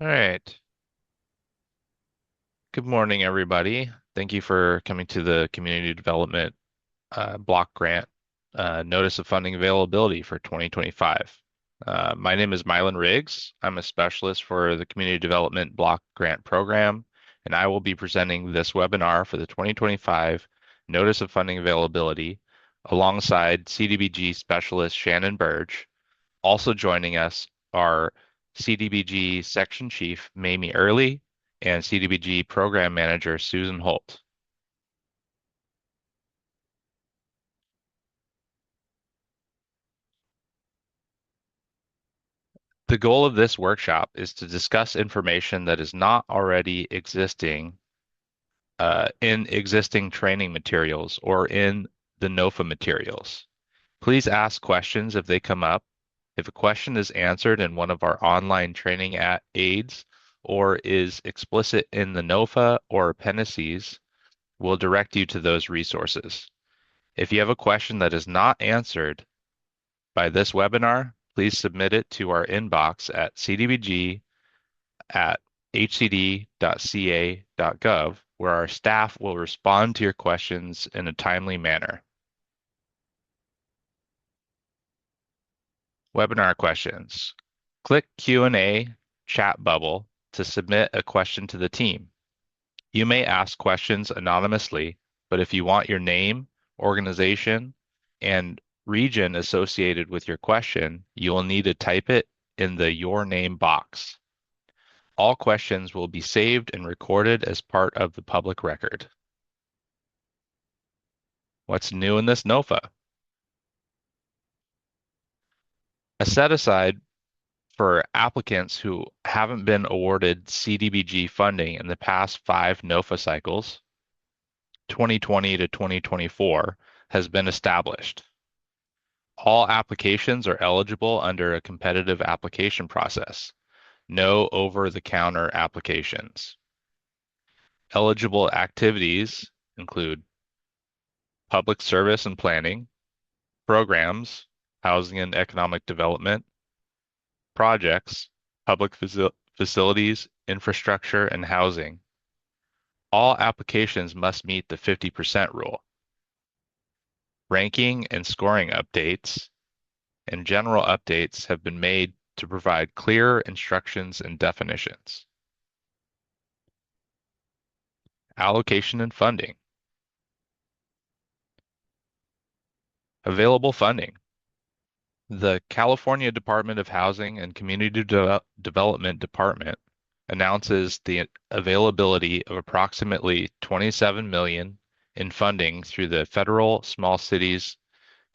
All right. Good morning, everybody. Thank you for coming to the Community Development Block Grant Notice of Funding Availability for 2025. My name is Mylan Riggs. I'm a specialist for the Community Development Block Grant Program, and I will be presenting this webinar for the 2025 Notice of Funding Availability alongside CDBG specialist Shannon Burge. Also joining us are CDBG Section Chief Mamie Early and CDBG Program Manager Susan Holt. The goal of this workshop is to discuss information that is not already existing in existing training materials or in the NOFA materials. Please ask questions if they come up. If a question is answered in one of our online training aids or is explicit in the NOFA or appendices, we'll direct you to those resources. If you have a question that is not answered by this webinar, please submit it to our inbox at cdbg@hcd.ca.gov, where our staff will respond to your questions in a timely manner. Webinar questions. Click Q&A chat bubble to submit a question to the team. You may ask questions anonymously, but if you want your name, organization, and region associated with your question, you will need to type it in the Your Name box. All questions will be saved and recorded as part of the public record. What's new in this NOFA? A set-aside for applicants who haven't been awarded CDBG funding in the past 5 NOFA cycles, 2020 to 2024, has been established. All applications are eligible under a competitive application process. No over-the-counter applications. Eligible activities include public service and planning, programs, housing and economic development, projects, public facilities, infrastructure, and housing. All applications must meet the 50% rule. Ranking and scoring updates and general updates have been made to provide clear instructions and definitions. Allocation and funding. Available funding. The California Department of Housing and Community Development Department announces the availability of approximately $27 million in funding through the Federal Small Cities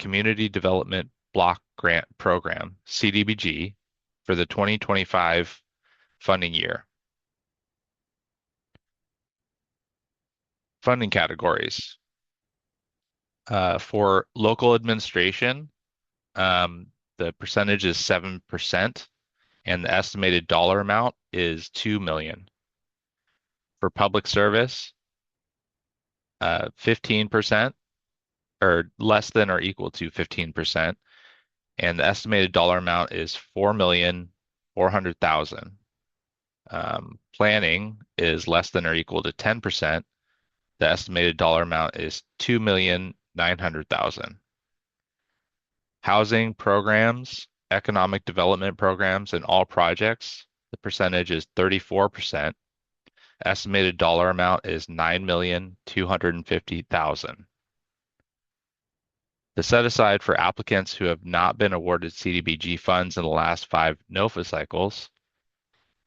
Community Development Block Grant Program, CDBG, for the 2025 funding year. Funding categories. For local administration, the percentage is 7%, and the estimated dollar amount is $2 million. For public service, 15%, or less than or equal to 15%, and the estimated dollar amount is $4,400,000. Planning is less than or equal to 10%. The estimated dollar amount is $2,900,000. Housing programs, economic development programs, and all projects, the percentage is 34%. Estimated dollar amount is $9,250,000. The set aside for applicants who have not been awarded CDBG funds in the last 5 NOFA cycles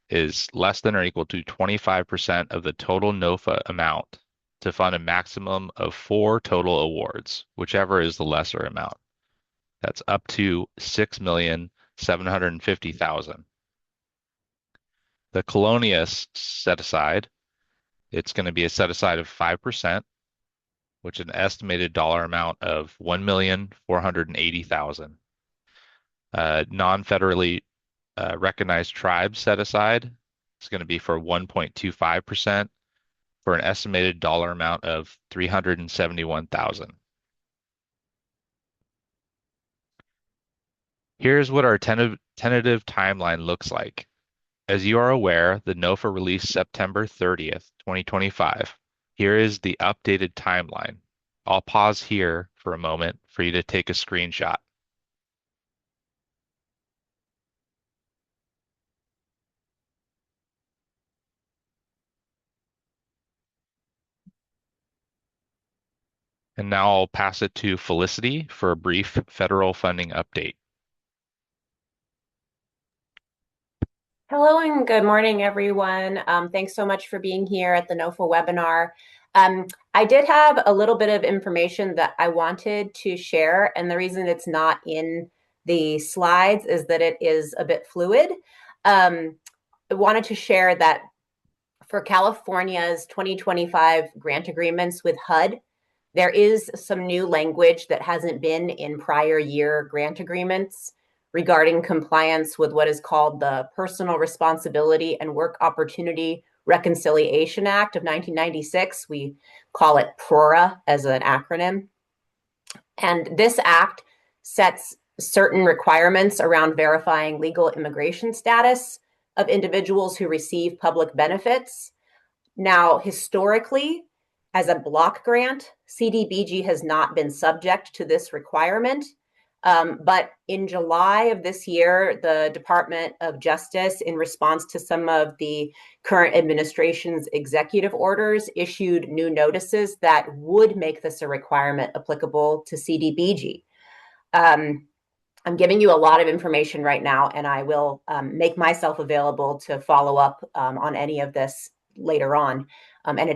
is less than or equal to 25% of the total NOFA amount to fund a maximum of 4 total awards, whichever is the lesser amount. That's up to $6,750,000. The Colonius set aside, it's going to be a set aside of 5%, which is an estimated dollar amount of $1,480,000. Non-federally recognized tribes set aside is going to be for 1.25% for an estimated dollar amount of $371,000. Here's what our tentative timeline looks like. As you are aware, the NOFA released September 30th, 2025. Here is the updated timeline. I'll pause here for a moment for you to take a screenshot. And now I'll pass it to Felicity for a brief federal funding update. Hello and good morning, everyone. Thanks so much for being here at the NOFA webinar. I did have a little bit of information that I wanted to share, and the reason it's not in the slides is that it is a bit fluid. I wanted to share that for California's 2025 grant agreements with HUD, there is some new language that hasn't been in prior year grant agreements regarding compliance with what is called the Personal Responsibility and Work Opportunity Reconciliation Act of 1996. We call it PRORA as an acronym. And this act sets certain requirements around verifying legal immigration status of individuals who receive public benefits. Now, historically, as a block grant, CDBG has not been subject to this requirement. But in July of this year, the Department of Justice, in response to some of the current administration's executive orders, issued new notices that would make this a requirement applicable to CDBG. I'm giving you a lot of information right now, and I will make myself available to follow up on any of this later on.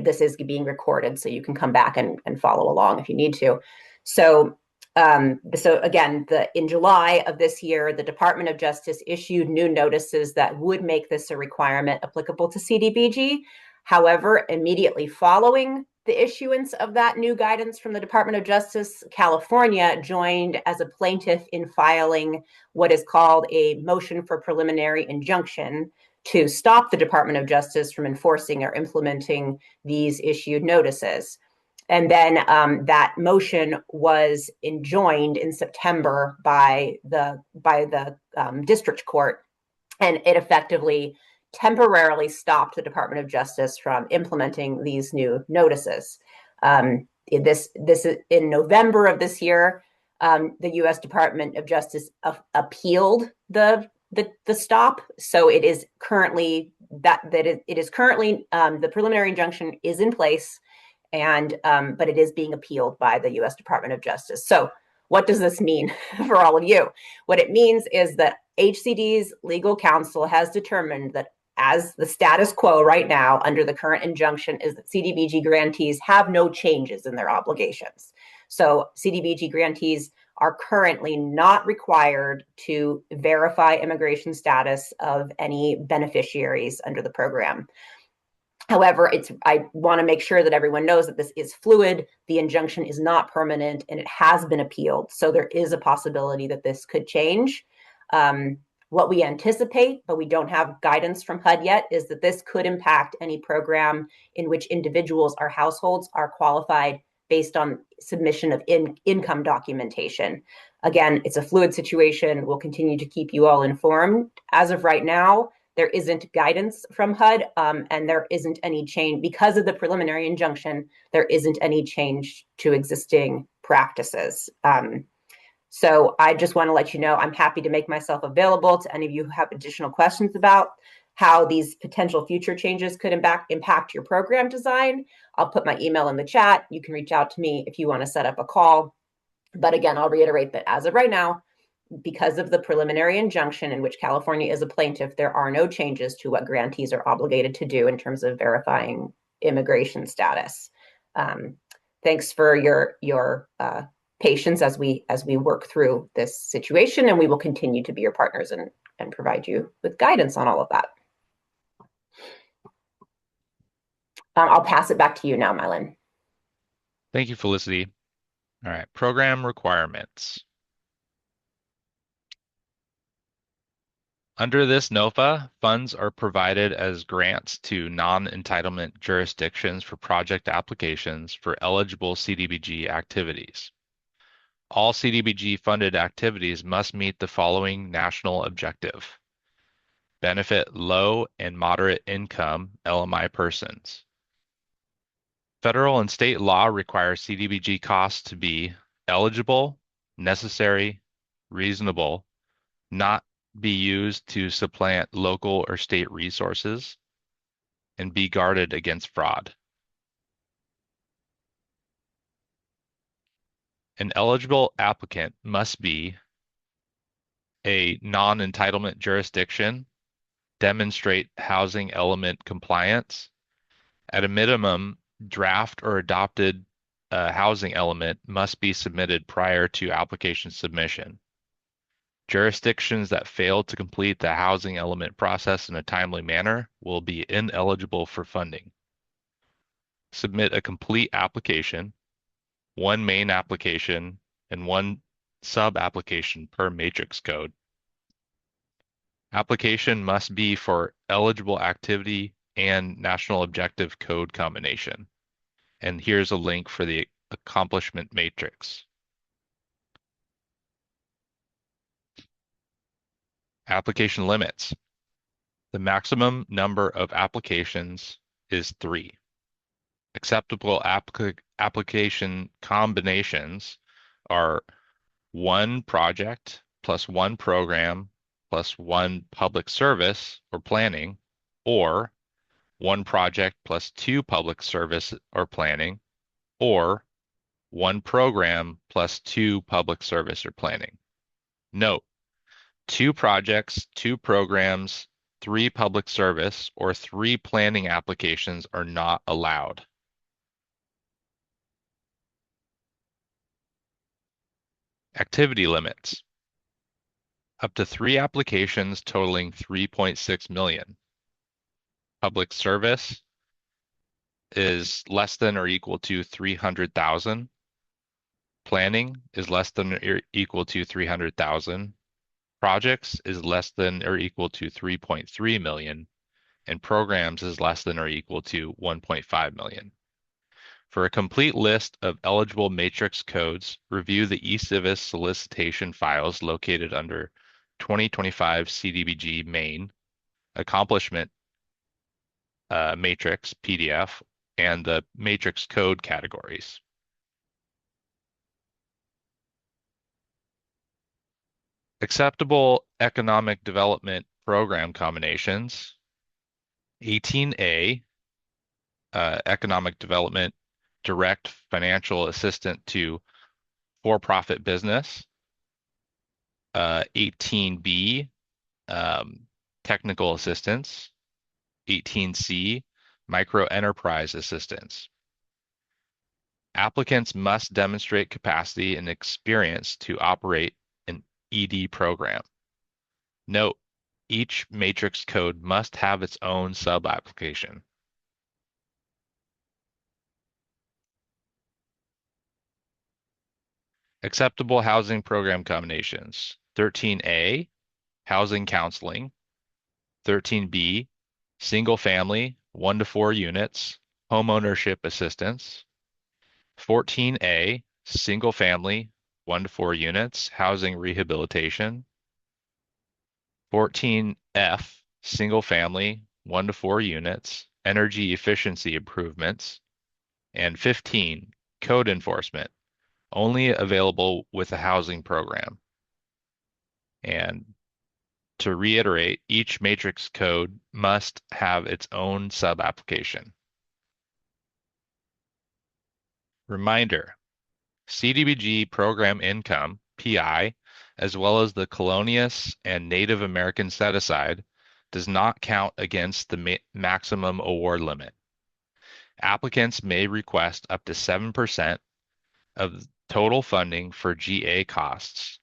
This is being recorded, so you can come back and follow along if you need to. So again, in July of this year, the Department of Justice issued new notices that would make this a requirement applicable to CDBG. However, immediately following the issuance of that new guidance from the Department of Justice, California joined as a plaintiff in filing what is called a motion for preliminary injunction to stop the Department of Justice from enforcing or implementing these issued notices. And then that motion was enjoined in September by the district court, and it effectively temporarily stopped the Department of Justice from implementing these new notices. This is in November of this year. The U.S. Department of Justice appealed the stop, so it is currently the preliminary injunction is in place, and but it is being appealed by the U.S. Department of Justice. So what does this mean for all of you? What it means is that HCD's legal counsel has determined that as the status quo right now under the current injunction is that CDBG grantees have no changes in their obligations. So CDBG grantees are currently not required to verify immigration status of any beneficiaries under the program. However, I want to make sure that everyone knows that this is fluid. The injunction is not permanent, and it has been appealed. So there is a possibility that this could change. What we anticipate, but we don't have guidance from HUD yet, is that this could impact any program in which individuals or households are qualified based on submission of income documentation. Again, it's a fluid situation. We'll continue to keep you all informed. As of right now, there isn't guidance from HUD, and there isn't any change because of the preliminary injunction. There isn't any change to existing practices. So I just want to let you know I'm happy to make myself available to any of you who have additional questions about how these potential future changes could impact your program design. I'll put my email in the chat. You can reach out to me if you want to set up a call. But again, I'll reiterate that as of right now, because of the preliminary injunction in which California is a plaintiff, there are no changes to what grantees are obligated to do in terms of verifying immigration status. Thanks for your patience as we work through this situation, and we will continue to be your partners and provide you with guidance on all of that. I'll pass it back to you now, Mylin. Thank you, Felicity. All right, program requirements. Under this NOFA, funds are provided as grants to non-entitlement jurisdictions for project applications for eligible CDBG activities. All CDBG funded activities must meet the following national objective: benefit low and moderate income LMI persons. Federal and state law requires CDBG costs to be eligible, necessary, reasonable, not be used to supplant local or state resources, and be guarded against fraud. An eligible applicant must be a non-entitlement jurisdiction, demonstrate housing element compliance. At a minimum, draft or adopted housing element must be submitted prior to application submission. Jurisdictions that fail to complete the housing element process in a timely manner will be ineligible for funding. Submit a complete application, one main application, and one sub-application per matrix code. Application must be for eligible activity and national objective code combination. And here's a link for the accomplishment matrix. Application limits. The maximum number of applications is 3. Acceptable application combinations are 1 project plus 1 program plus 1 public service or planning, or 1 project plus 2 public service or planning, or 1 program plus 2 public service or planning. Note, 2 projects, 2 programs, 3 public service, or 3 planning applications are not allowed. Activity limits. Up to 3 applications totaling 3.6 million. Public service is less than or equal to 300,000. Planning is less than or equal to 300,000. Projects is less than or equal to 3.3 million. And programs is less than or equal to 1.5 million. For a complete list of eligible matrix codes, review the eCivis solicitation files located under 2025 CDBG main, accomplishment matrix PDF, and the matrix code categories. Acceptable economic development program combinations. 18A, economic development, direct financial assistance to for-profit business. 18B, technical assistance. 18C, micro enterprise assistance. Applicants must demonstrate capacity and experience to operate an ED program. Note, each matrix code must have its own sub-application. Acceptable housing program combinations. 13A, housing counseling. 13B, single family, 1 to 4 units, homeownership assistance. 14A, single family, 1 to 4 units, housing rehabilitation. 14F, single family, 1 to 4 units, energy efficiency improvements. And 15, code enforcement, only available with a housing program. And to reiterate, each matrix code must have its own sub-application. Reminder, CDBG program income, PI, as well as the Colonias and Native American set-aside, does not count against the maximum award limit. Applicants may request up to 7% of total funding for GA costs,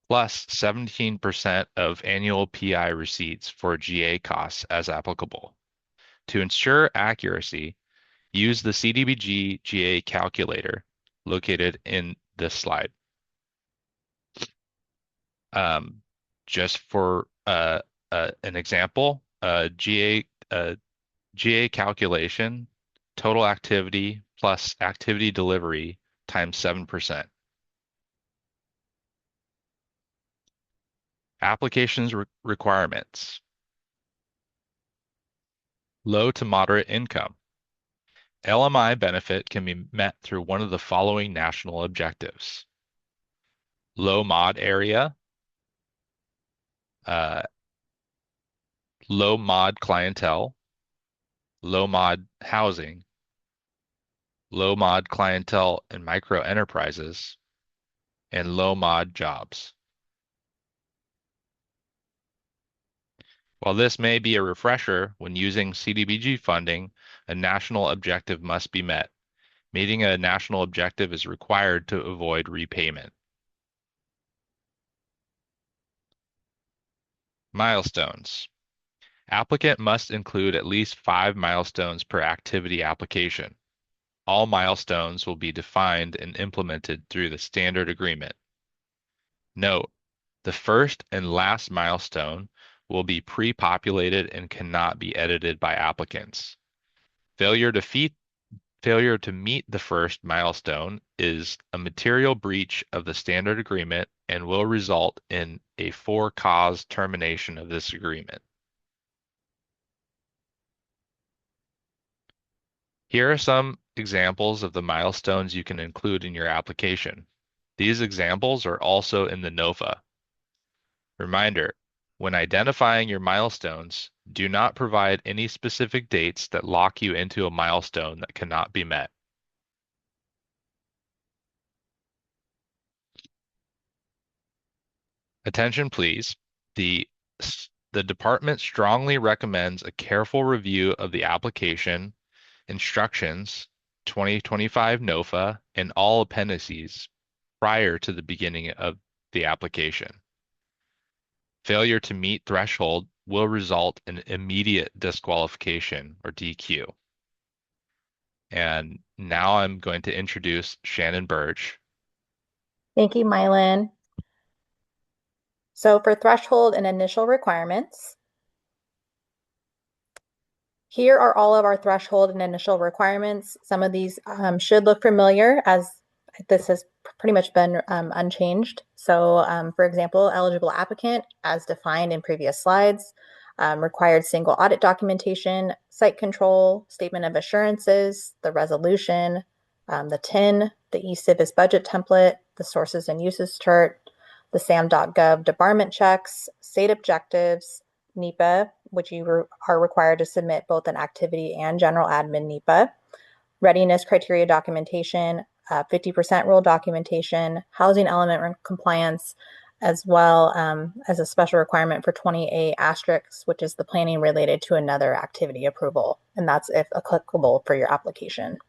plus 17% of annual PI receipts for GA costs as applicable. To ensure accuracy, use the CDBG GA calculator located in this slide. Just for an example, GA calculation, total activity plus activity delivery times 7%. Applications requirements. Low to moderate income. LMI benefit can be met through one of the following national objectives. Low mod area, uh, low mod clientele, low mod housing, low mod clientele and micro enterprises, and low mod jobs. While this may be a refresher, when using CDBG funding, a national objective must be met. Meeting a national objective is required to avoid repayment. Milestones. Applicant must include at least 5 milestones per activity application. All milestones will be defined and implemented through the standard agreement. Note, the first and last milestone will be pre-populated and cannot be edited by applicants. Failure to meet the first milestone is a material breach of the standard agreement and will result in a for-cause termination of this agreement. Here are some examples of the milestones you can include in your application. These examples are also in the NOFA. Reminder, when identifying your milestones, do not provide any specific dates that lock you into a milestone that cannot be met. Attention, please. The, the department strongly recommends a careful review of the application, instructions, 2025 NOFA, and all appendices prior to the beginning of the application. Failure to meet threshold will result in immediate disqualification or DQ. And now I'm going to introduce Shannon Birch. Thank you, Mylan. So for threshold and initial requirements, here are all of our threshold and initial requirements. Some of these should look familiar as this has pretty much been unchanged. So for example, eligible applicant as defined in previous slides, required single audit documentation, site control, statement of assurances, the resolution, the TIN, the eCivis budget template, the sources and uses chart, the SAM.gov debarment checks, state objectives, NEPA, which you are required to submit both an activity and general admin NEPA, readiness criteria documentation, 50% rule documentation, housing element compliance, as well as a special requirement for 20A asterisks, which is the planning related to another activity approval, and that's if applicable for your application.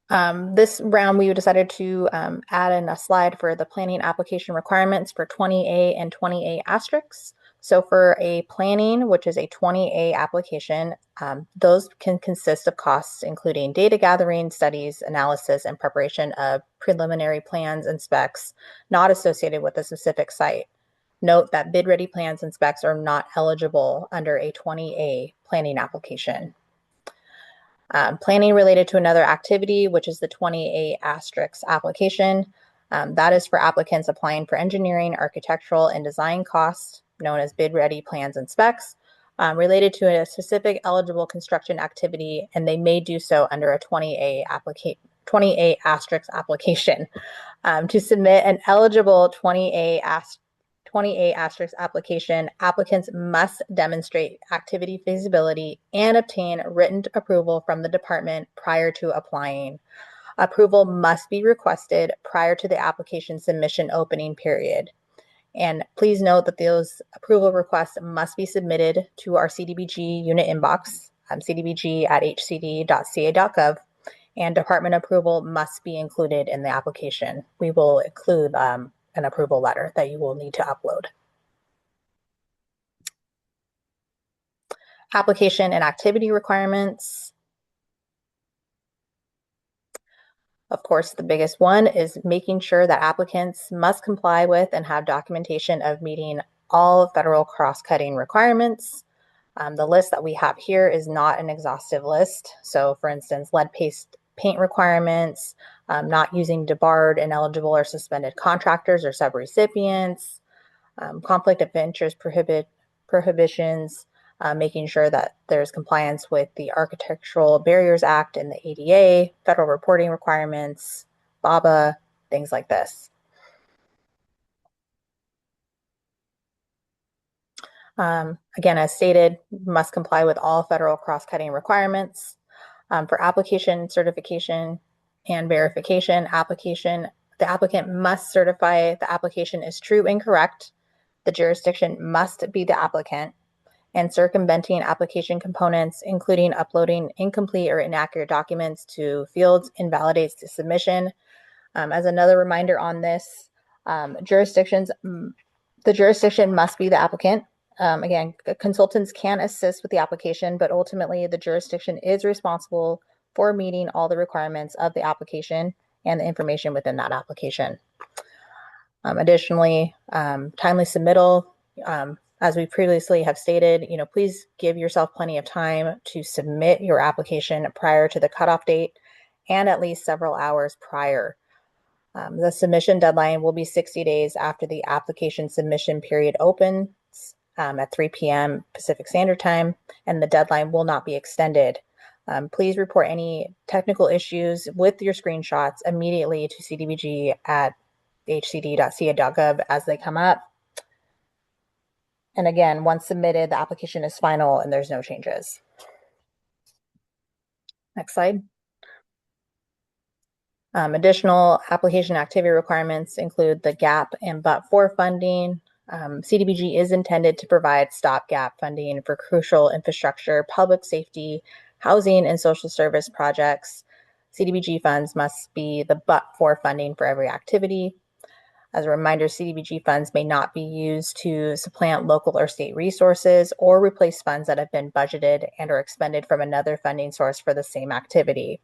This round, we decided to add in a slide for the planning application requirements for 20A and 20A asterisks. So for a planning, which is a 20A application, those can consist of costs including data gathering, studies, analysis, and preparation of preliminary plans and specs not associated with a specific site. Note that bid-ready plans and specs are not eligible under a 20A planning application. Planning related to another activity, which is the 20A asterisk application. That is for applicants applying for engineering, architectural, and design costs, known as bid-ready plans and specs, related to a specific eligible construction activity, and they may do so under a 20A asterisk application. To submit an eligible 20A asterisk application, applicants must demonstrate activity feasibility and obtain written approval from the department prior to applying. Approval must be requested prior to the application submission opening period. And please note that those approval requests must be submitted to our CDBG unit inbox, cdbg@hcd.ca.gov, and department approval must be included in the application. We will include an approval letter that you will need to upload. Application and activity requirements. Of course, the biggest one is making sure that applicants must comply with and have documentation of meeting all federal cross-cutting requirements. The list that we have here is not an exhaustive list. So for instance, lead-based paint requirements, not using debarred, ineligible, or suspended contractors or subrecipients, conflict of interest prohibitions, making sure that there's compliance with the Architectural Barriers Act and the ADA, federal reporting requirements, BABA, things like this. Again, as stated, must comply with all federal cross-cutting requirements. For application, certification, and verification, the applicant must certify the application is true and correct. The jurisdiction must be the applicant, and circumventing application components, including uploading incomplete or inaccurate documents to fields, invalidates the submission. As another reminder on this, jurisdictions, the jurisdiction must be the applicant. Again, consultants can assist with the application, but ultimately the jurisdiction is responsible for meeting all the requirements of the application and the information within that application. Additionally, timely submittal, as we previously have stated, please give yourself plenty of time to submit your application prior to the cutoff date and at least several hours prior. The submission deadline will be 60 days after the application submission period opens at 3 p.m. Pacific Standard Time, and the deadline will not be extended. Please report any technical issues with your screenshots immediately to CDBG at hcd.ca.gov as they come up. And again, once submitted, the application is final and there's no changes. Next slide. Additional application activity requirements include the gap and but-for funding. CDBG is intended to provide stopgap funding for crucial infrastructure, public safety, housing, and social service projects. CDBG funds must be the but-for funding for every activity. As a reminder, CDBG funds may not be used to supplant local or state resources or replace funds that have been budgeted and or expended from another funding source for the same activity.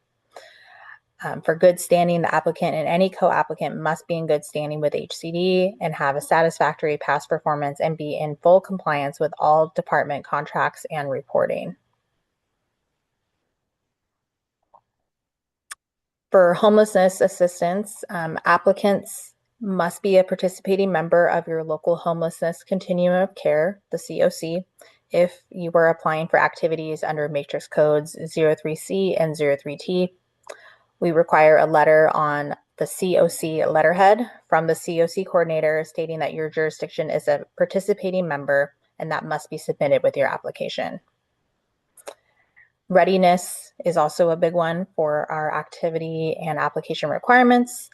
For good standing, the applicant and any co-applicant must be in good standing with HCD and have a satisfactory past performance and be in full compliance with all department contracts and reporting. For homelessness assistance, applicants must be a participating member of your local homelessness continuum of care, the COC, if you were applying for activities under matrix codes 03C and 03T. We require a letter on the COC letterhead from the COC coordinator stating that your jurisdiction is a participating member, and that must be submitted with your application. Readiness is also a big one for our activity and application requirements.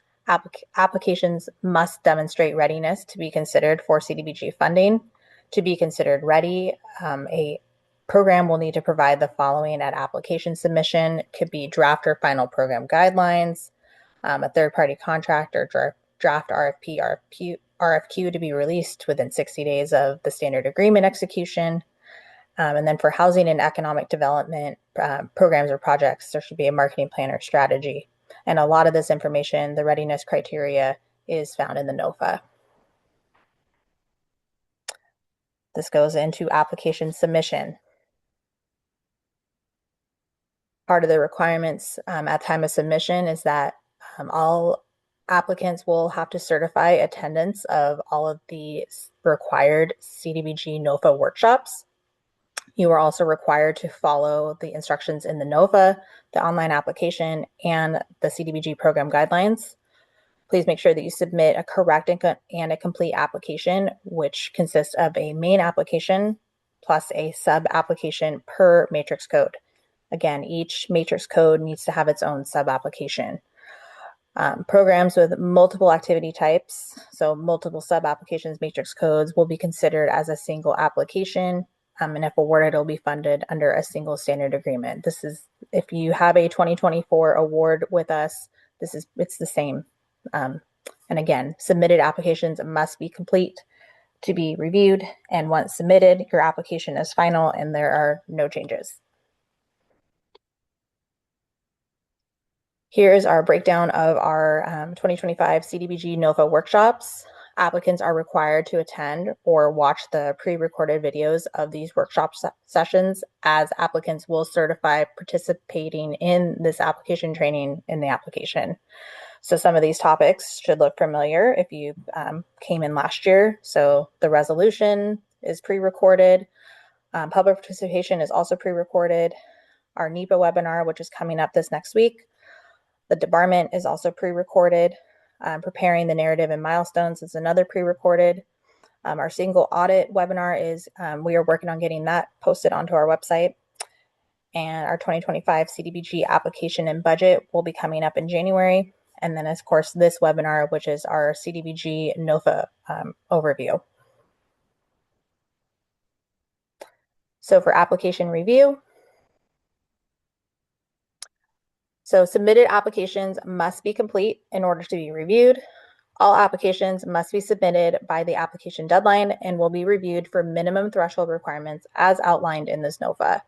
Applications must demonstrate readiness to be considered for CDBG funding. To be considered ready, a program will need to provide the following at application submission. It could be draft or final program guidelines, a third-party contract or draft RFQ to be released within 60 days of the standard agreement execution. And then for housing and economic development programs or projects, there should be a marketing plan or strategy. And a lot of this information, the readiness criteria, is found in the NOFA. This goes into application submission. Part of the requirements at time of submission is that all applicants will have to certify attendance of all of the required CDBG NOFA workshops. You are also required to follow the instructions in the NOFA, the online application, and the CDBG program guidelines. Please make sure that you submit a correct and a complete application, which consists of a main application plus a sub-application per matrix code. Again, each matrix code needs to have its own sub-application. Programs with multiple activity types, so multiple sub-applications, matrix codes, will be considered as a single application. And if awarded, it'll be funded under a single standard agreement. This is, if you have a 2024 award with us, it's the same. And again, submitted applications must be complete to be reviewed. And once submitted, your application is final and there are no changes. Here is our breakdown of our 2025 CDBG NOFA workshops. applicants are required to attend or watch the pre-recorded videos of these workshop sessions, as applicants will certify participating in this application training in the application. So some of these topics should look familiar if you came in last year. So the resolution is pre-recorded. Public participation is also pre-recorded. Our NEPA webinar, which is coming up this next week. The debarment is also pre-recorded. Preparing the narrative and milestones is another pre-recorded. Our single audit webinar is, we are working on getting that posted onto our website. And our 2025 CDBG application and budget will be coming up in January. And then, of course, this webinar, which is our CDBG NOFA overview. So for application review, so submitted applications must be complete in order to be reviewed. All applications must be submitted by the application deadline and will be reviewed for minimum threshold requirements as outlined in this NOFA.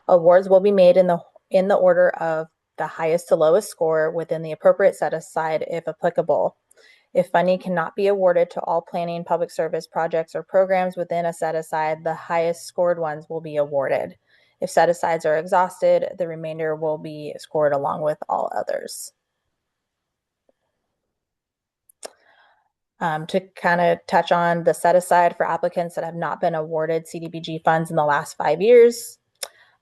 Awards will be made in the order of the highest to lowest score within the appropriate set aside if applicable. If funding cannot be awarded to all planning public service projects or programs within a set aside, the highest scored ones will be awarded. If set asides are exhausted, the remainder will be scored along with all others. To kind of touch on the set aside for applicants that have not been awarded CDBG funds in the last 5 years.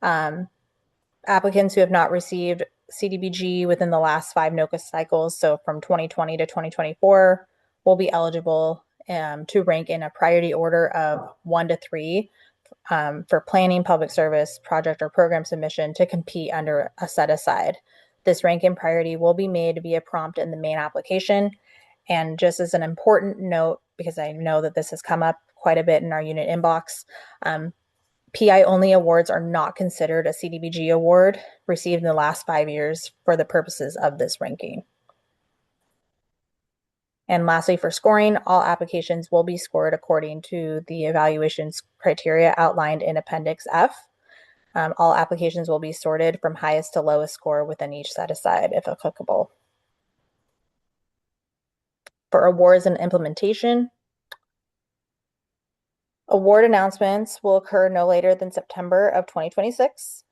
Applicants who have not received CDBG within the last 5 NOFA cycles, so from 2020 to 2024, will be eligible to rank in a priority order of 1 to 3 for planning, public service, project, or program submission to compete under a set aside. This rank in priority will be made via prompt in the main application. And just as an important note, because I know that this has come up quite a bit in our unit inbox, PI only awards are not considered a CDBG award received in the last 5 years for the purposes of this ranking. And lastly, for scoring, all applications will be scored according to the evaluations criteria outlined in Appendix F. All applications will be sorted from highest to lowest score within each set aside, if applicable. For awards and implementation, award announcements will occur no later than September of 2026.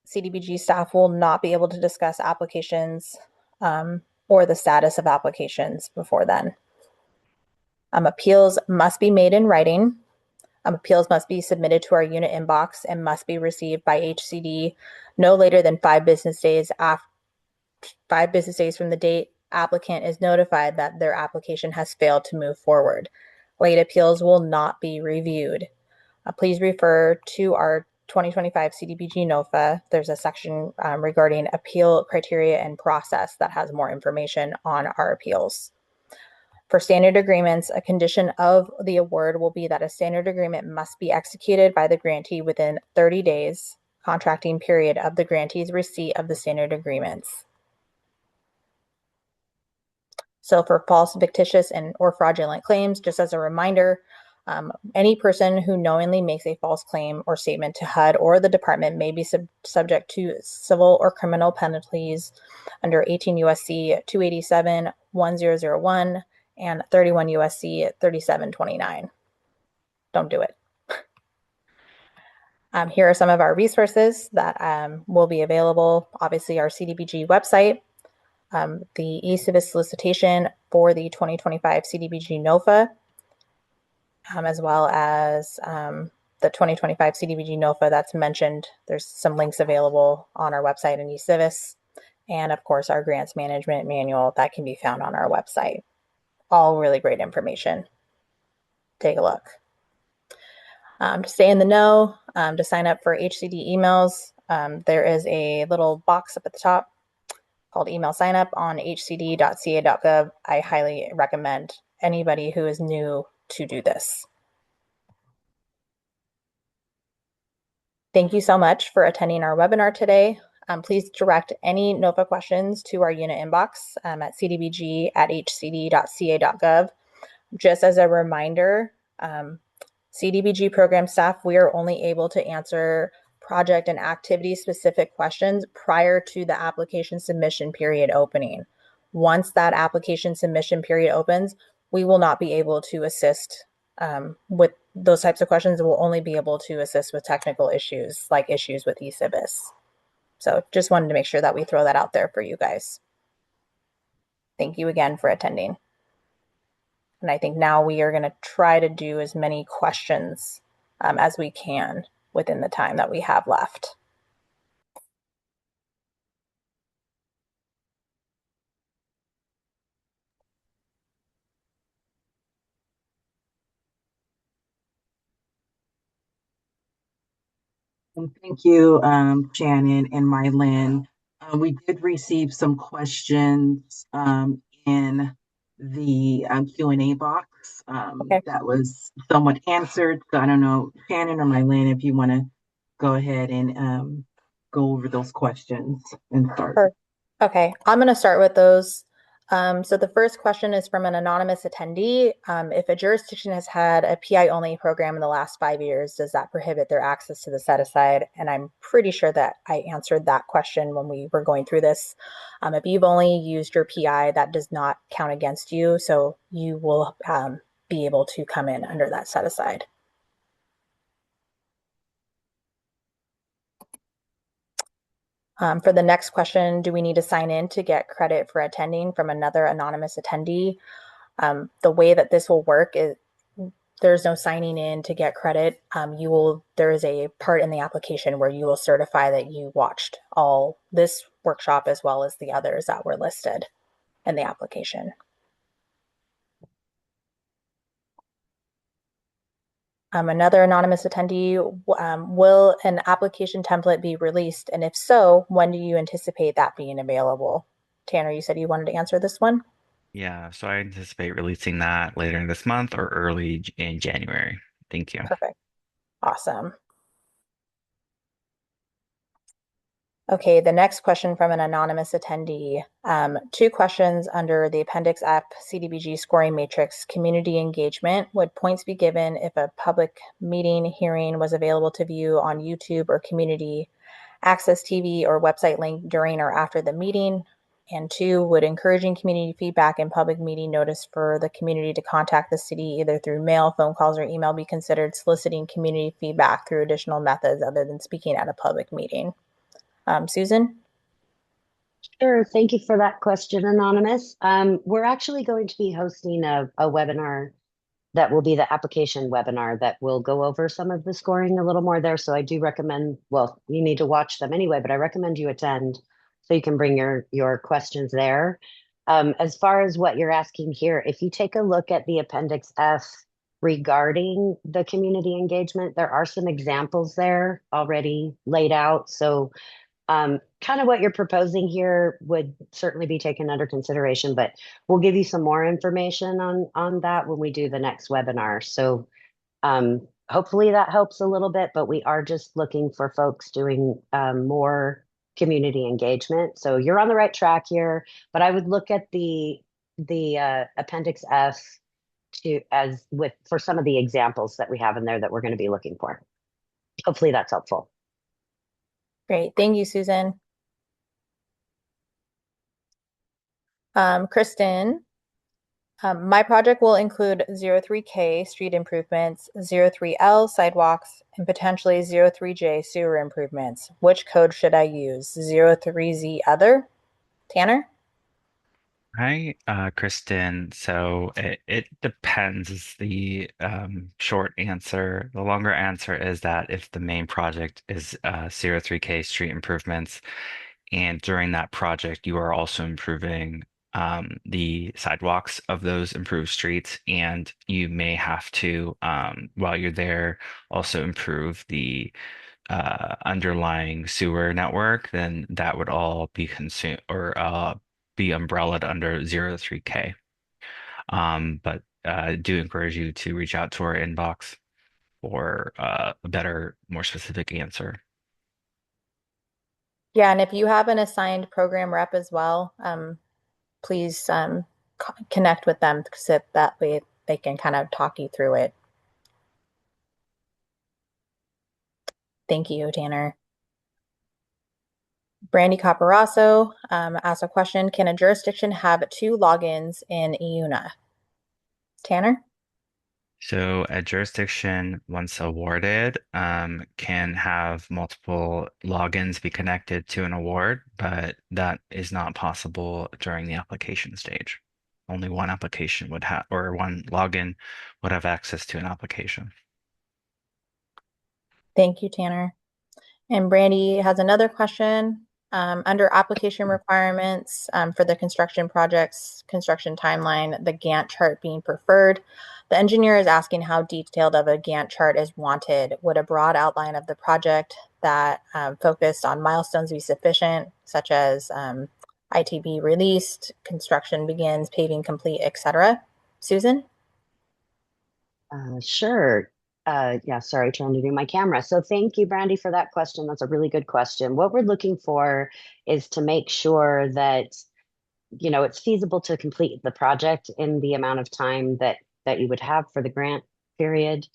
CDBG staff will not be able to discuss applications or the status of applications before then. Appeals must be made in writing. Appeals must be submitted to our unit inbox and must be received by HCD no later than 5 business days after 5 business days from the date applicant is notified that their application has failed to move forward. Late appeals will not be reviewed. Please refer to our 2025 CDBG NOFA. There's a section regarding appeal criteria and process that has more information on our appeals. For standard agreements, a condition of the award will be that a standard agreement must be executed by the grantee within 30 days, contracting period of the grantee's receipt of the standard agreements. So for false, fictitious, or fraudulent claims, just as a reminder, any person who knowingly makes a false claim or statement to HUD or the department may be subject to civil or criminal penalties under 18 USC 287, 1001, and 31 USC 3729. Don't do it. Here are some of our resources that will be available. Obviously, our CDBG website, the e-civis solicitation for the 2025 CDBG NOFA, as well as the 2025 CDBG NOFA that's mentioned. There's some links available on our website in e-civis, and of course our grants management manual that can be found on our website. All really great information. Take a look. To stay in the know, to sign up for HCD emails, there is a little box up at the top called email sign up on hcd.ca.gov. I highly recommend anybody who is new to do this. Thank you so much for attending our webinar today. Please direct any NOFA questions to our unit inbox at cdbg@hcd.ca.gov. Just as a reminder, CDBG program staff, we are only able to answer project and activity specific questions prior to the application submission period opening. Once that application submission period opens, we will not be able to assist with those types of questions. We'll only be able to assist with technical issues like issues with eSIBIS. So just wanted to make sure that we throw that out there for you guys. Thank you again for attending. And I think now we are going to try to do as many questions as we can within the time that we have left. Thank you, Shannon and Mylin. We did receive some questions in the Q&A box Okay. that was somewhat answered. So I don't know, Shannon or Mylin, if you want to go ahead and go over those questions and start. Okay, I'm going to start with those. So the first question is from an anonymous attendee. If a jurisdiction has had a PI only program in the last 5 years, does that prohibit their access to the set aside? And I'm pretty sure that I answered that question when we were going through this. If you've only used your PI, that does not count against you. So you will be able to come in under that set aside. For the next question, do we need to sign in to get credit for attending from another anonymous attendee? The way that this will work is there's no signing in to get credit. There is a part in the application where you will certify that you watched all this workshop as well as the others that were listed in the application. Another anonymous attendee, will an application template be released? And if so, when do you anticipate that being available? Tanner, you said you wanted to answer this one? Yeah, so I anticipate releasing that later in this month or early in January. Thank you. Perfect. Awesome. Okay, the next question from an anonymous attendee. 2 questions under the Appendix F CDBG scoring matrix, community engagement. Would points be given if a public meeting hearing was available to view on YouTube or community access TV or website link during or after the meeting? And 2, would encouraging community feedback and public meeting notice for the community to contact the city either through mail, phone calls, or email be considered soliciting community feedback through additional methods other than speaking at a public meeting? Susan? Sure. Thank you for that question, Anonymous. We're actually going to be hosting a webinar that will be the application webinar that will go over some of the scoring a little more there. So I do recommend, well, you need to watch them anyway, but I recommend you attend so you can bring your questions there. As far as what you're asking here, if you take a look at the Appendix F regarding the community engagement, there are some examples there already laid out. So kind of what you're proposing here would certainly be taken under consideration, but we'll give you some more information on that when we do the next webinar. So hopefully that helps a little bit, but we are just looking for folks doing more community engagement. So you're on the right track here, but I would look at the Appendix F for some of the examples that we have in there that we're going to be looking for. Hopefully that's helpful. Great. Thank you, Susan. Kristen, my project will include 03K street improvements, 03L sidewalks, and potentially 03J sewer improvements. Which code should I use? 03Z other? Tanner? Hi, Kristen. So it depends is the short answer. The longer answer is that if the main project is 03K street improvements, and during that project you are also improving the sidewalks of those improved streets, and you may have to, while you're there, also improve the underlying sewer network, then that would all be consumed or be umbrellaed under 03K. But I do encourage you to reach out to our inbox for a better, more specific answer. Yeah, and if you have an assigned program rep as well, please connect with them so that way they can kind of talk you through it. Thank you, Tanner. Brandy Caparasso asked a question, can a jurisdiction have 2 logins in EUNA? Tanner? So a jurisdiction, once awarded, can have multiple logins be connected to an award, but that is not possible during the application stage. Only one application would have, or one login would have access to an application. Thank you, Tanner. And Brandy has another question. Under application requirements for the construction project's construction timeline, the Gantt chart being preferred, the engineer is asking how detailed of a Gantt chart is wanted. Would a broad outline of the project that focused on milestones be sufficient, such as ITB released, construction begins, paving complete, etc.? Susan? Sure. Yeah, sorry, trying to do my camera. So thank you, Brandy, for that question. That's a really good question. What we're looking for is to make sure that, it's feasible to complete the project in the amount of time that you would have for the grant period.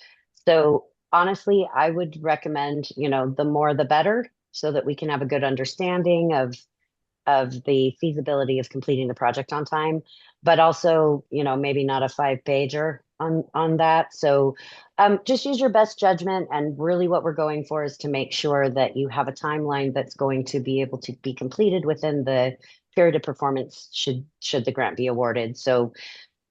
So honestly, I would recommend, the more the better, so that we can have a good understanding of the feasibility of completing the project on time, but also, maybe not a 5-pager on that. So just use your best judgment. And really what we're going for is to make sure that you have a timeline that's going to be able to be completed within the period of performance should the grant be awarded. So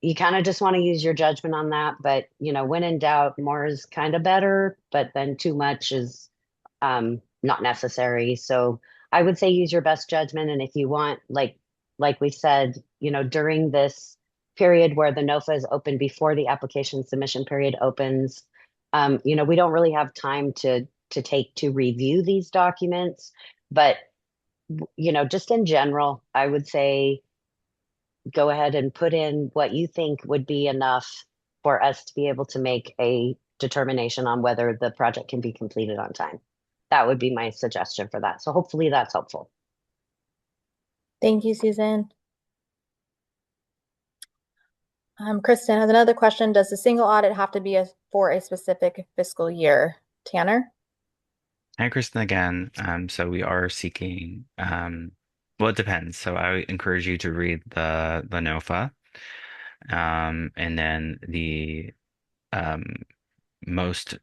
you kind of just want to use your judgment on that. But, when in doubt, more is kind of better, but then too much is not necessary. So I would say use your best judgment. And if you want, like we said, during this period where the NOFA is open before the application submission period opens, we don't really have time to take to review these documents. But, just in general, I would say go ahead and put in what you think would be enough for us to be able to make a determination on whether the project can be completed on time. That would be my suggestion for that. So hopefully that's helpful. Thank you, Susan. Kristen has another question. Does the single audit have to be for a specific fiscal year? Tanner? Hi, Kristen again. So we are seeking, well, it depends. So I encourage you to read the NOFA, and then the most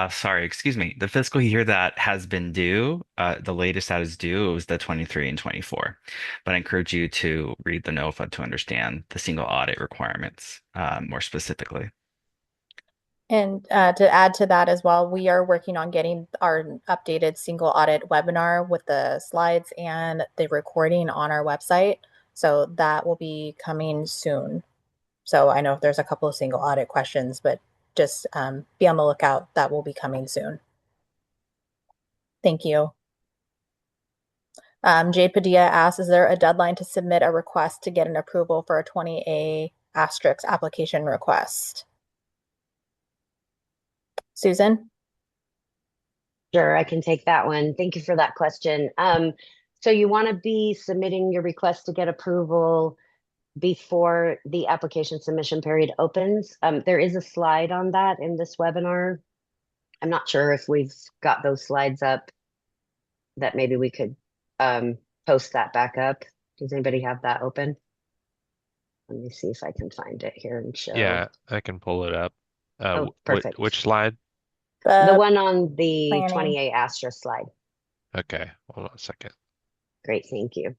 sorry, excuse me, the fiscal year that has been due, the latest that is due, it was the 23 and 24. But I encourage you to read the NOFA to understand the single audit requirements more specifically. And to add to that as well, we are working on getting our updated single audit webinar with the slides and the recording on our website. So that will be coming soon. So I know there's a couple of single audit questions, but just be on the lookout. That will be coming soon. Thank you. Jade Padilla asks, is there a deadline to submit a request to get an approval for a 20A asterisk application request? Susan? Sure, I can take that one. Thank you for that question. So you want to be submitting your request to get approval before the application submission period opens. There is a slide on that in this webinar. I'm not sure if we've got those slides up that maybe we could post that back up. Does anybody have that open? Let me see if I can find it here and show. Yeah, I can pull it up. Oh, perfect. Which slide? The one on the planning. 20A asterisk slide. Okay, hold on a second. Great, thank you.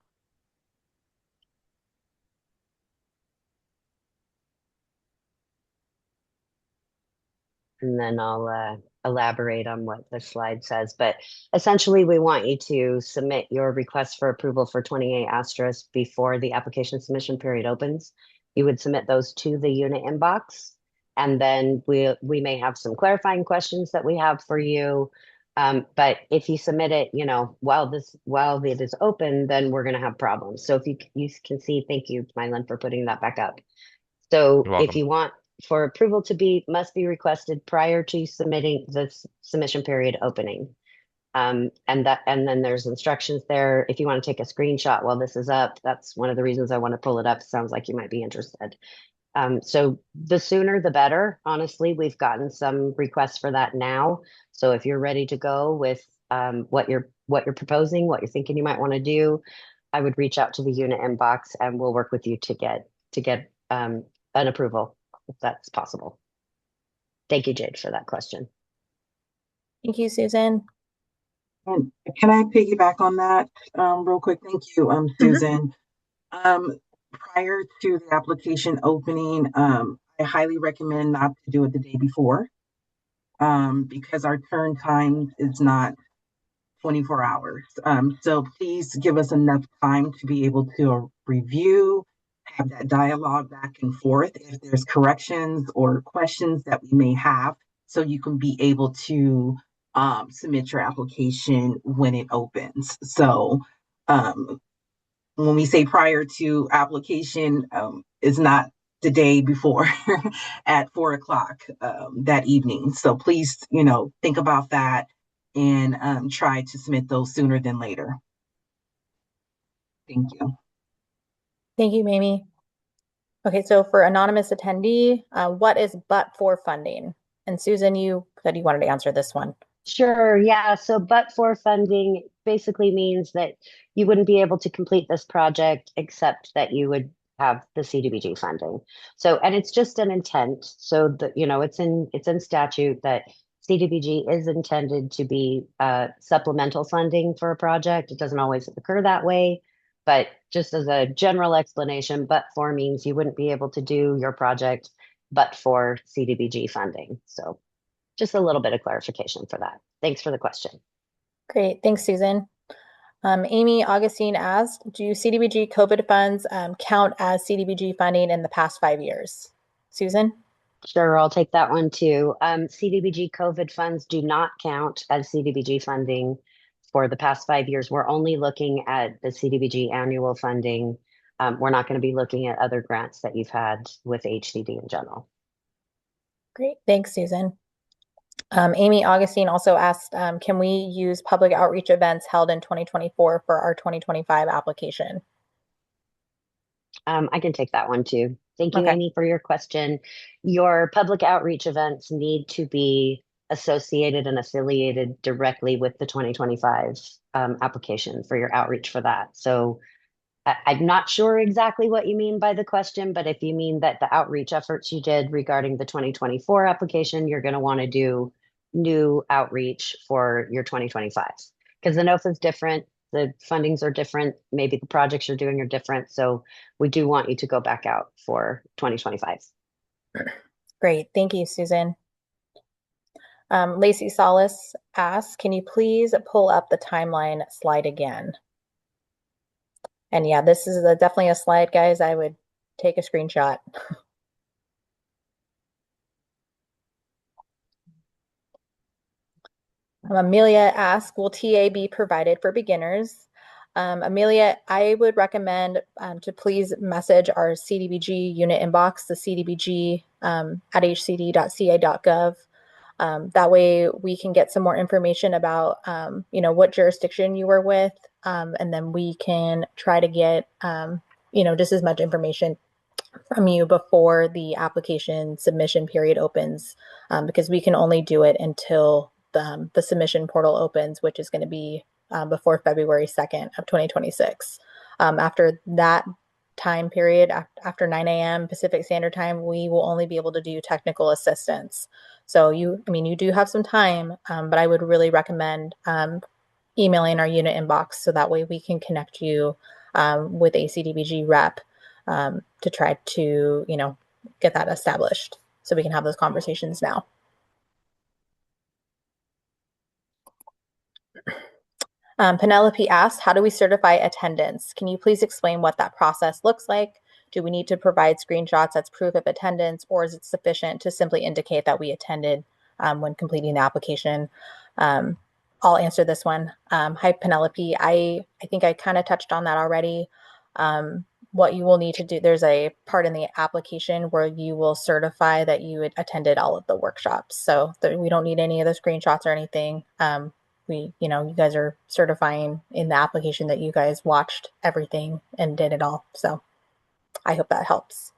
And then I'll elaborate on what the slide says. But essentially, we want you to submit your request for approval for 20A asterisk before the application submission period opens. You would submit those to the unit inbox. And then we may have some clarifying questions that we have for you. But if you submit it, while it is open, then we're going to have problems. So if you can see, thank you, Mylan, for putting that back up. So You're if welcome. you want for approval to must be requested prior to submitting the submission period opening. And then there's instructions there. If you want to take a screenshot while this is up, that's one of the reasons I want to pull it up. Sounds like you might be interested. So the sooner the better. Honestly, we've gotten some requests for that now. So if you're ready to go with what you're proposing, what you're thinking you might want to do, I would reach out to the unit inbox and we'll work with you to get to get an approval, if that's possible. Thank you, Jade, for that question. Thank you, Susan. And can I piggyback on that real quick? Thank you, Susan. Prior to the application opening, I highly recommend not to do it the day before because our turn time is not 24 hours. So please give us enough time to be able to review, have that dialogue back and forth if there's corrections or questions that we may have, so you can be able to submit your application when it opens. So when we say prior to application, is not the day before at 4 o'clock that evening. So please, think about that and try to submit those sooner than later. Thank you. Thank you, Mamie. Okay, so for anonymous attendee, what is but for funding? And Susan, you said you wanted to answer this one. Sure, yeah. So, but for funding basically means that you wouldn't be able to complete this project except that you would have the CDBG funding. So, and it's just an intent. So that, it's in statute that CDBG is intended to be supplemental funding for a project. It doesn't always occur that way, but just as a general explanation, but for means you wouldn't be able to do your project but for CDBG funding. So just a little bit of clarification for that. Thanks for the question. Great, thanks, Susan. Amy Augustine asked, do CDBG COVID funds count as CDBG funding in the past 5 years? Susan? Sure, I'll take that one too. CDBG COVID funds do not count as CDBG funding for the past 5 years. We're only looking at the CDBG annual funding. We're not going to be looking at other grants that you've had with HCD in general. Great, thanks, Susan. Amy Augustine also asked, can we use public outreach events held in 2024 for our 2025 application? I can take that one too. Thank you, Okay. Amy, for your question. Your public outreach events need to be associated and affiliated directly with the 2025 application for your outreach for that. So I'm not sure exactly what you mean by the question, but if you mean that the outreach efforts you did regarding the 2024 application, you're going to want to do new outreach for your 2025 because the NOFA is different. The fundings are different. Maybe the projects you're doing are different. So we do want you to go back out for 2025. Great. Thank you, Susan. Lacey Salas asks, can you please pull up the timeline slide again? And yeah, this is definitely a slide, guys. I would take a screenshot. Amelia asks, will TA be provided for beginners? Amelia, I would recommend to please message our CDBG unit inbox, the CDBG at hcd.ca.gov. That way we can get some more information about, what jurisdiction you were with, and then we can try to get, just as much information from you before the application submission period opens, because we can only do it until the submission portal opens, which is going to be before February 2nd of 2026. After that time period, after 9 a.m. Pacific Standard Time, we will only be able to do technical assistance. So you do have some time, but I would really recommend emailing our unit inbox so that way we can connect you with a CDBG rep to try to, get that established so we can have those conversations now. Penelope asks, how do we certify attendance? Can you please explain what that process looks like? Do we need to provide screenshots as proof of attendance, or is it sufficient to simply indicate that we attended when completing the application? I'll answer this one. Hi, Penelope. I think I kind of touched on that already. What you will need to do, there's a part in the application where you will certify that you attended all of the workshops. So we don't need any of the screenshots or anything. You guys are certifying in the application that you guys watched everything and did it all. So I hope that helps.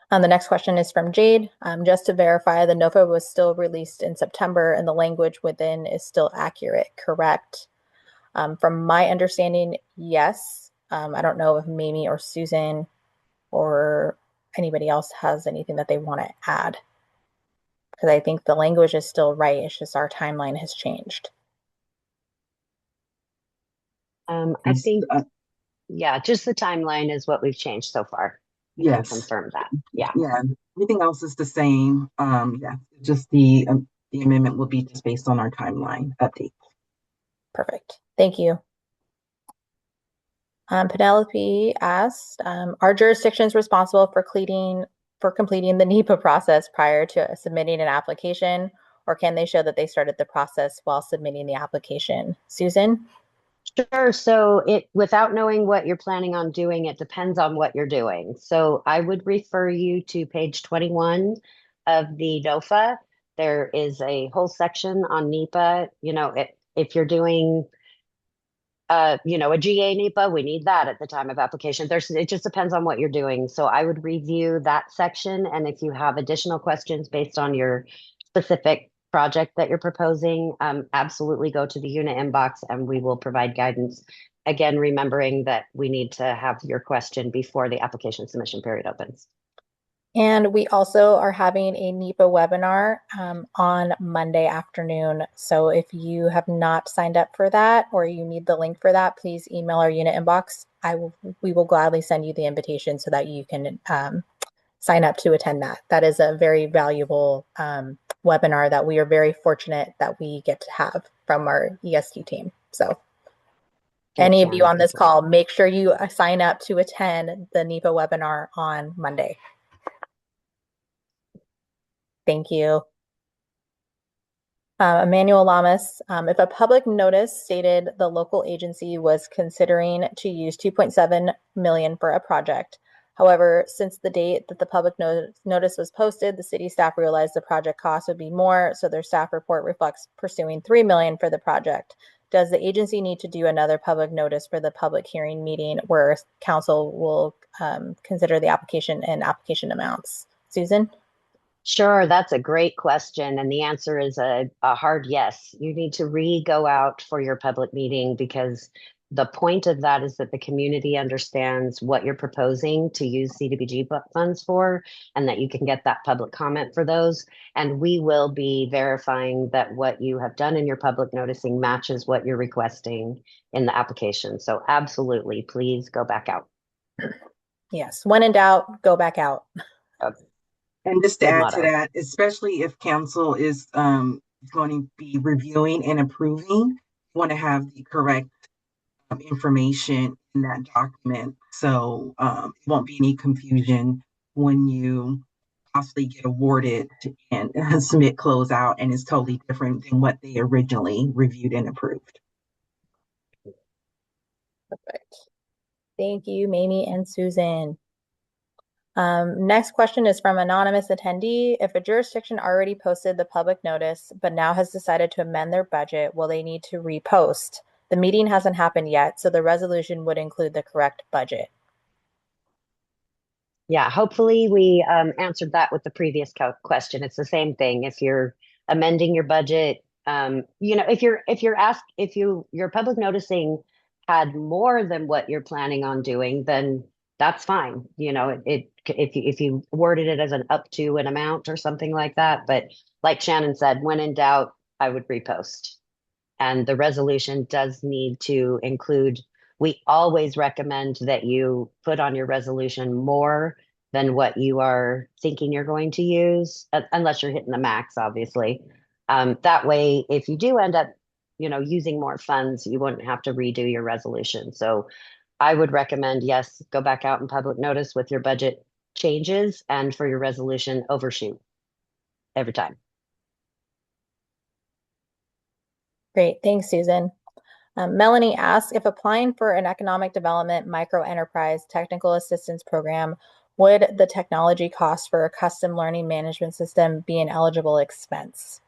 The next question is from Jade. Just to verify, the NOFA was still released in September and the language within is still accurate, correct? From my understanding, yes. I don't know if Mamie or Susan or anybody else has anything that they want to add. Because I think the language is still right. It's just our timeline has changed. I think, yeah, just the timeline is what we've changed so far. I can Yes. confirm that. Yeah. Yeah. Everything else is the same. Yeah. Just the amendment will be just based on our timeline update. Perfect. Thank you. Penelope asked, are jurisdictions responsible for completing the NEPA process prior to submitting an application, or can they show that they started the process while submitting the application? Susan? Sure. So without knowing what you're planning on doing, it depends on what you're doing. So I would refer you to page 21 of the NOFA. There is a whole section on NEPA. If you're doing a GA NEPA, we need that at the time of application. It just depends on what you're doing. So I would review that section. And if you have additional questions based on your specific project that you're proposing, absolutely go to the unit inbox and we will provide guidance. Again, remembering that we need to have your question before the application submission period opens. And we also are having a NEPA webinar on Monday afternoon. So if you have not signed up for that or you need the link for that, please email our unit inbox. We will gladly send you the invitation so that you can sign up to attend that. That is a very valuable webinar that we are very fortunate that we get to have from our ESQ team. So any of you on this call, make sure you sign up to attend the NEPA webinar on Monday. Thank you. Emmanuel Lamas, if a public notice stated the local agency was considering to use 2.7 million for a project. However, since the date that the public notice was posted, the city staff realized the project cost would be more, so their staff report reflects pursuing 3 million for the project. Does the agency need to do another public notice for the public hearing meeting where council will consider the application and application amounts? Susan? Sure, that's a great question. And the answer is a hard yes. You need to go out for your public meeting because the point of that is that the community understands what you're proposing to use CDBG funds for, and that you can get that public comment for those. And we will be verifying that what you have done in your public noticing matches what you're requesting in the application. So absolutely, please go back out. Yes, when in doubt, go back out. Okay. And just to add to that, especially if council is going to be reviewing and approving, you want to have the correct information in that document. So it won't be any confusion when you possibly get awarded and submit closeout and it's totally different than what they originally reviewed and approved. Perfect. Thank you, Mamie and Susan. Next question is from anonymous attendee. If a jurisdiction already posted the public notice, but now has decided to amend their budget, will they need to repost? The meeting hasn't happened yet, so the resolution would include the correct budget. Yeah, hopefully we answered that with the previous question. It's the same thing. If you're amending your budget, if your public noticing had more than what you're planning on doing, then that's fine. If you worded it as an up to an amount or something like that. But like Shannon said, when in doubt, I would repost. And the resolution does need to include, we always recommend that you put on your resolution more than what you are thinking you're going to use, unless you're hitting the max, obviously. That way, if you do end up, using more funds, you wouldn't have to redo your resolution. So I would recommend, yes, go back out in public notice with your budget changes, and for your resolution, overshoot every time. Great, thanks, Susan. Melanie asks, if applying for an economic development micro enterprise technical assistance program, would the technology cost for a custom learning management system be an eligible expense?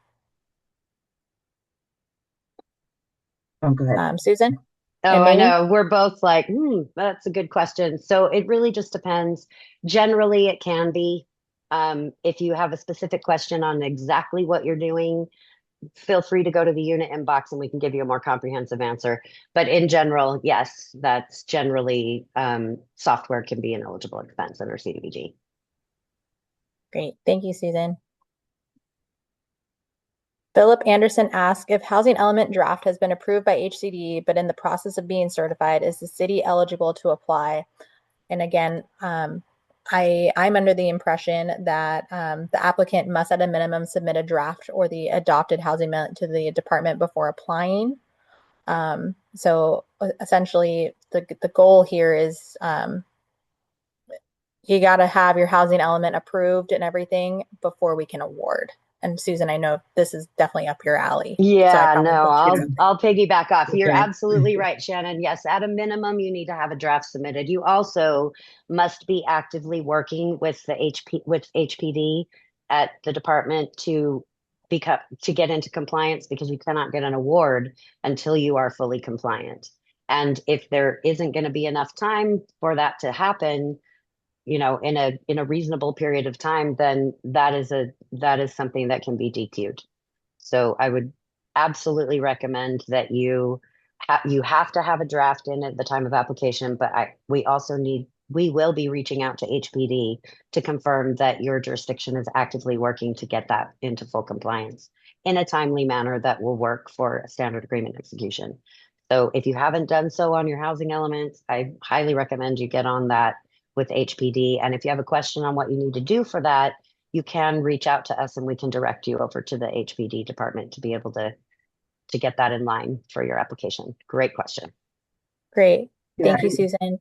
Go ahead. Susan? Oh, I know. We're both like, that's a good question. So it really just depends. Generally, it can be. If you have a specific question on exactly what you're doing, feel free to go to the unit inbox and we can give you a more comprehensive answer. But in general, yes, that's generally software can be an eligible expense under CDBG. Great. Thank you, Susan. Philip Anderson asked if housing element draft has been approved by HCD, but in the process of being certified, is the city eligible to apply? And again, I'm under the impression that the applicant must at a minimum submit a draft or the adopted housing element to the department before applying. So essentially the goal here is you got to have your housing element approved and everything before we can award. And Susan, I know this is definitely up your alley. So I Yeah, probably no, should. I'll piggyback off. You're Okay. absolutely right, Shannon. Yes, at a minimum, you need to have a draft submitted. You also must be actively working with the HPD at the department to get into compliance, because you cannot get an award until you are fully compliant. And if there isn't going to be enough time for that to happen, in a reasonable period of time, then that is something that can be DQ'd. So I would absolutely recommend that you have to have a draft in at the time of application, but we will be reaching out to HPD to confirm that your jurisdiction is actively working to get that into full compliance in a timely manner that will work for a standard agreement execution. So if you haven't done so on your housing elements, I highly recommend you get on that with HPD. And if you have a question on what you need to do for that, you can reach out to us and we can direct you over to the HPD department to be able to get that in line for your application. Great question. Great. Yeah, Thank you, Susan.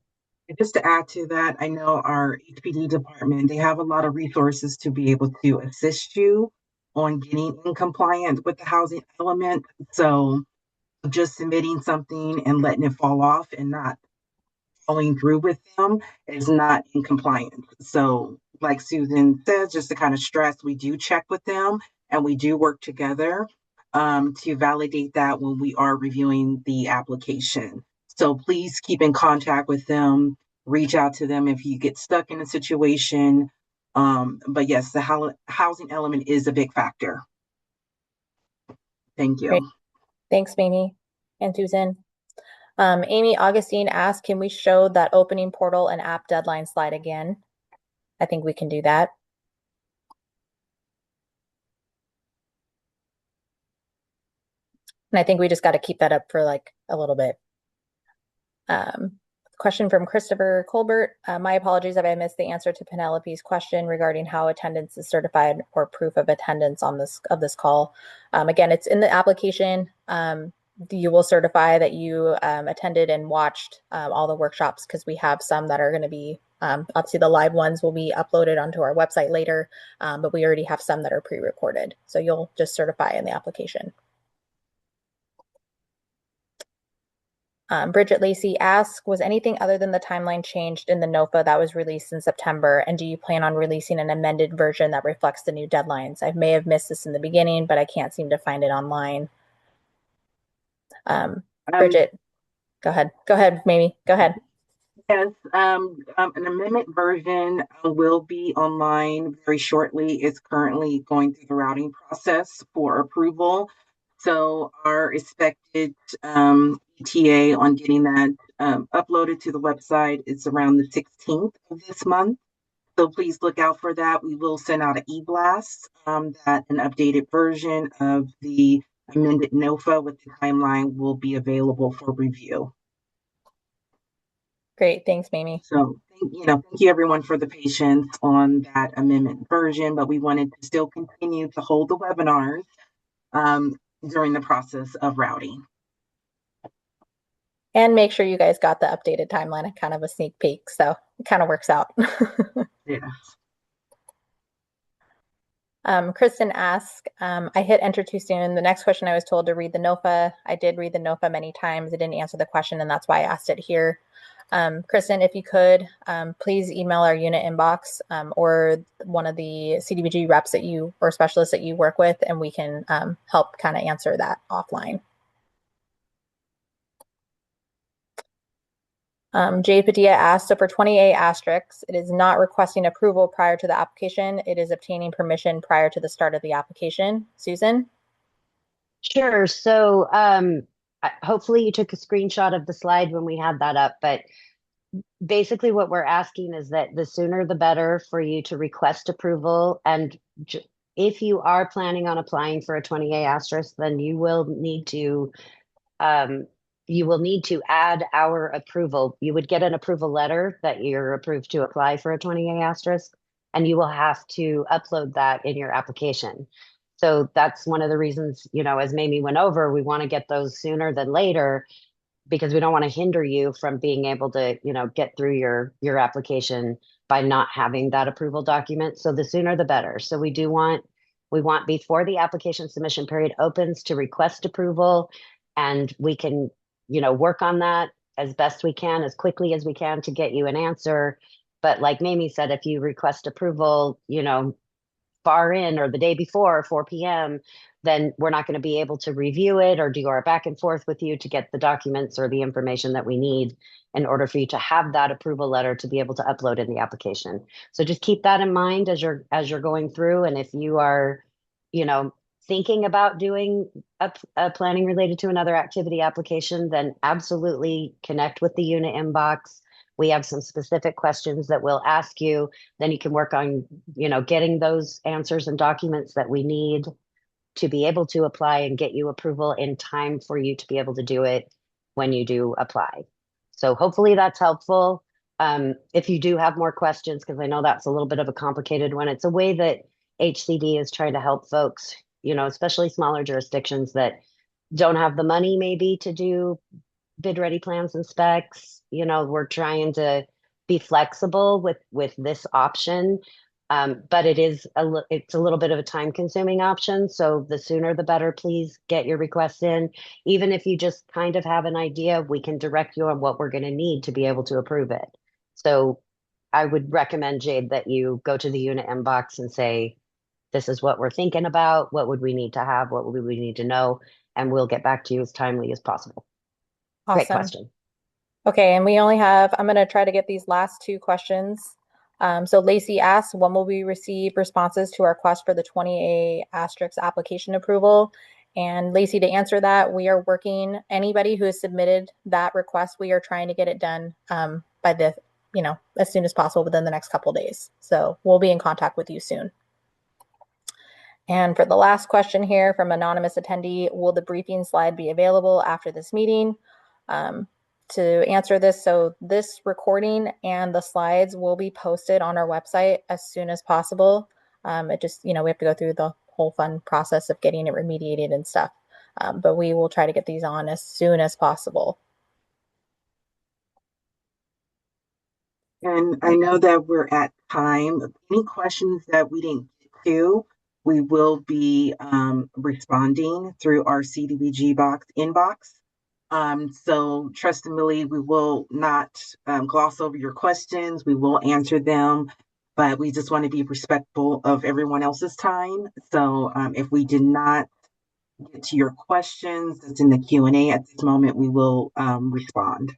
and just to add to that, I know our HPD department, they have a lot of resources to be able to assist you on getting in compliance with the housing element. So just submitting something and letting it fall off and not following through with them is not in compliance. So, like Susan says, just to kind of stress, we do check with them and we do work together to validate that when we are reviewing the application. So, please keep in contact with them, reach out to them if you get stuck in a situation. But yes, the housing element is a big factor. Thank Great. you. Thanks, Mamie and Susan. Amy Augustine asked, can we show that opening portal and app deadline slide again? I think we can do that. And I think we just got to keep that up for like a little bit. Question from Christopher Colbert. My apologies if I missed the answer to Penelope's question regarding how attendance is certified or proof of attendance on this call. Again, it's in the application. You will certify that you attended and watched all the workshops, because we have some that are going to be, obviously the live ones will be uploaded onto our website later, but we already have some that are pre-recorded. So you'll just certify in the application. Bridget Lacey asks, was anything other than the timeline changed in the NOFA that was released in September? And do you plan on releasing an amended version that reflects the new deadlines? I may have missed this in the beginning, but I can't seem to find it online. Bridget, go ahead. Go ahead, Mamie. Go ahead. Yes, an amendment version will be online very shortly. It's currently going through the routing process for approval. So our expected ETA on getting that uploaded to the website is around the 16th of this month. So please look out for that. We will send out an e-blast that an updated version of the amended NOFA with the timeline will be available for review. Great. Thanks, Mamie. So, thank you everyone for the patience on that amendment version, but we wanted to still continue to hold the webinars during the process of routing. And make sure you guys got the updated timeline, kind of a sneak peek. So it kind of works out. Yes. Kristen asked, I hit enter too soon. The next question I was told to read the NOFA. I did read the NOFA many times. I didn't answer the question, and that's why I asked it here. Kristen, if you could, please email our unit inbox or one of the CDBG reps or specialists that you work with, and we can help kind of answer that offline. Jay Padilla asked, so for 20A asterisks, it is not requesting approval prior to the application. It is obtaining permission prior to the start of the application. Susan? Sure. So hopefully you took a screenshot of the slide when we had that up, but basically what we're asking is that the sooner the better for you to request approval. And if you are planning on applying for a 20A asterisk, then um, you will need to add our approval. You would get an approval letter that you're approved to apply for a 20A asterisk, and you will have to upload that in your application. So that's one of the reasons, as Mamie went over, we want to get those sooner than later because we don't want to hinder you from being able to, get through your application by not having that approval document. So the sooner the better. So we want before the application submission period opens to request approval, and we can, work on that as best we can, as quickly as we can to get you an answer. But like Mamie said, if you request approval, far in or the day before 4 p.m., then we're not going to be able to review it or do our back and forth with you to get the documents or the information that we need in order for you to have that approval letter to be able to upload in the application. So just keep that in mind as you're going through. And if you are, you know, thinking about doing a planning related to another activity application, then absolutely connect with the unit inbox. We have some specific questions that we'll ask you. Then you can work on, getting those answers and documents that we need to be able to apply and get you approval in time for you to be able to do it when you do apply. So hopefully that's helpful. If you do have more questions, because I know that's a little bit of a complicated one, it's a way that HCD is trying to help folks, especially smaller jurisdictions that don't have the money maybe to do bid ready plans and specs. We're trying to be flexible with this option. But it's a little bit of a time consuming option. So the sooner the better, please get your requests in. Even if you just kind of have an idea, we can direct you on what we're going to need to be able to approve it. So I would recommend, Jade, that you go to the unit inbox and say, this is what we're thinking about. What would we need to have? What would we need to know? And we'll get back to you as timely as possible. Great Awesome. question. Okay, and I'm going to try to get these last two questions. So Lacey asks, when will we receive responses to our request for the 20A asterisk application approval? And Lacey, to answer that, we are working, anybody who has submitted that request, we are trying to get it done by as soon as possible within the next couple of days. So we'll be in contact with you soon. And for the last question here from anonymous attendee, will the briefing slide be available after this meeting? To answer this, so this recording and the slides will be posted on our website as soon as possible. It just, we have to go through the whole fun process of getting it remediated and stuff. But we will try to get these on as soon as possible. And I know that we're at time. Any questions that we didn't get to, we will be responding through our CDBG inbox. So trust and believe we will not gloss over your questions. We will answer them, but we just want to be respectful of everyone else's time. So if we did not get to your questions that's in the Q&A at this moment, we will respond.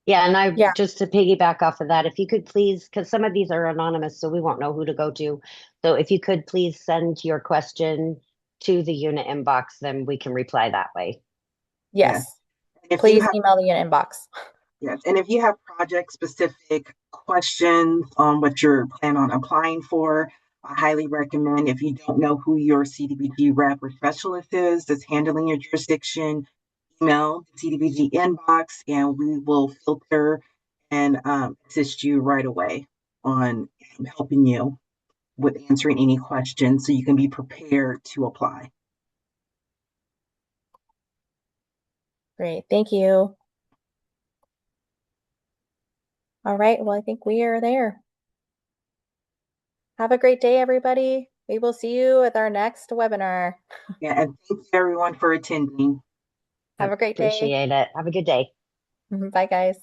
Yeah, and just to piggyback off of that, if you could please, because some of these are anonymous, so we won't know who to go to. So if you could please send your question to the unit inbox, then we can reply that way. Yes. If please email the unit inbox. Yes, and if you have project-specific questions on what you're planning on applying for, I highly recommend, if you don't know who your CDBG rep or specialist is that's handling your jurisdiction, email the CDBG inbox and we will filter and assist you right away on helping you with answering any questions so you can be prepared to apply. Great, thank you. All right, well, I think we are there. Have a great day, everybody. We will see you at our next webinar. Yeah, and thank you everyone for attending. Have a great day. Appreciate it. Have a good day. Bye, guys.